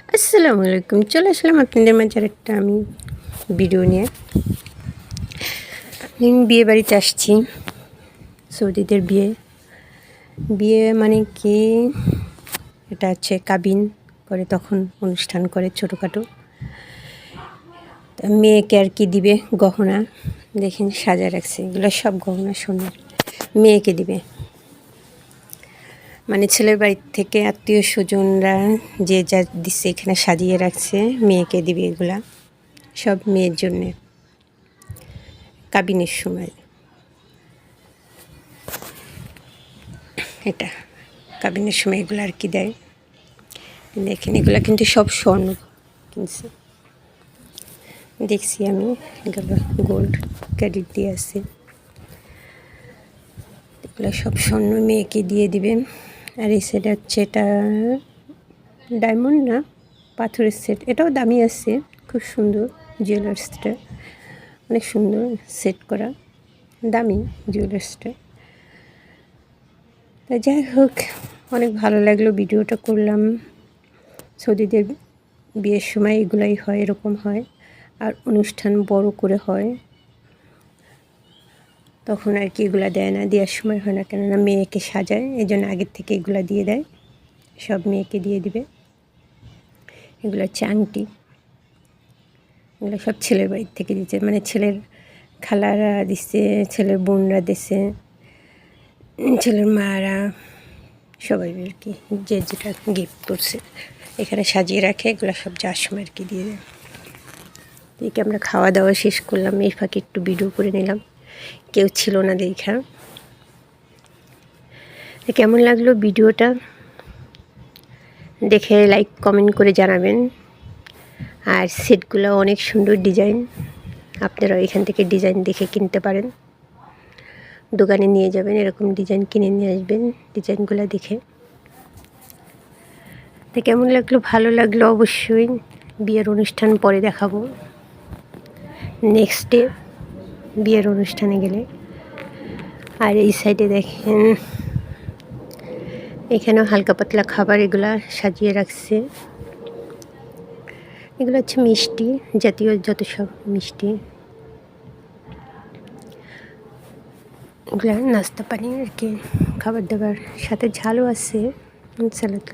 আসসালামু আলাইকুম। চলে আসলাম আপনাদের মাঝে আরেকটা আমি ভিডিও নিয়ে। বিয়ে বাড়িতে আসছি, সৌদিদের বিয়ে। বিয়ে মানে কি, এটা হচ্ছে কাবিন করে, তখন অনুষ্ঠান করে ছোটোখাটো। মেয়েকে আর কি দিবে গহনা, দেখেন সাজা রাখছে, এগুলো সব গহনা সোনার। মেয়েকে দিবে মানে ছেলের বাড়ি থেকে আত্মীয় স্বজনরা যে যা দিচ্ছে এখানে সাজিয়ে রাখছে, মেয়েকে দিবে এগুলা সব মেয়ের জন্যে কাবিনের সময়। এটা কাবিনের সময় এগুলো আর কি দেয়, দেখেন এগুলো কিন্তু সব স্বর্ণ কিনছে, দেখছি আমি, এগুলো গোল্ড ক্রেডিট দিয়ে আছে, এগুলো সব স্বর্ণ মেয়েকে দিয়ে দিবেন। আর এই সেট হচ্ছে, এটা ডায়মন্ড না পাথরের সেট, এটাও দামি আছে, খুব সুন্দর জুয়েলার্সটা, অনেক সুন্দর সেট করা, দামি জুয়েলার্সটা। তা যাই হোক, অনেক ভালো লাগলো, ভিডিওটা করলাম। সৌদিদের বিয়ের সময় এগুলাই হয়, এরকম হয়। আর অনুষ্ঠান বড় করে হয়, তখন আর কি এগুলা দেয় না, দেওয়ার সময় হয় না, কেননা মেয়েকে সাজায়, এই জন্য আগের থেকে এগুলা দিয়ে দেয়, সব মেয়েকে দিয়ে দিবে। এগুলো হচ্ছে আংটি, এগুলো সব ছেলের বাড়ির থেকে দিচ্ছে, মানে ছেলের খালারা দিচ্ছে, ছেলের বোনরা দিচ্ছে, ছেলের মারা, সবাই আর কি যে যেটা গিফট করছে এখানে সাজিয়ে রাখে, এগুলো সব যাওয়ার সময় আর কি দিয়ে দেয়। এদিকে আমরা খাওয়া দাওয়া শেষ করলাম, এই ফাঁকে একটু ভিডিও করে নিলাম, কেউ ছিল না দেখা। কেমন লাগলো ভিডিওটা দেখে লাইক কমেন্ট করে জানাবেন। আর সেটগুলো অনেক সুন্দর ডিজাইন, আপনারা এখান থেকে ডিজাইন দেখে কিনতে পারেন, দোকানে নিয়ে যাবেন, এরকম ডিজাইন কিনে নিয়ে আসবেন ডিজাইনগুলো দেখে। তো কেমন লাগলো, ভালো লাগলো অবশ্যই। বিয়ের অনুষ্ঠান পরে দেখাবো, নেক্সট ডে বিয়ের অনুষ্ঠানে গেলে। আর এই সাইডে দেখেন, এখানেও হালকা পাতলা খাবার এগুলা সাজিয়ে রাখছে, এগুলো হচ্ছে মিষ্টি জাতীয়, যত সব মিষ্টি, এগুলো নাস্তা পানি আর কি, খাবার দাবার, সাথে ঝালও আছে, স্যালাড।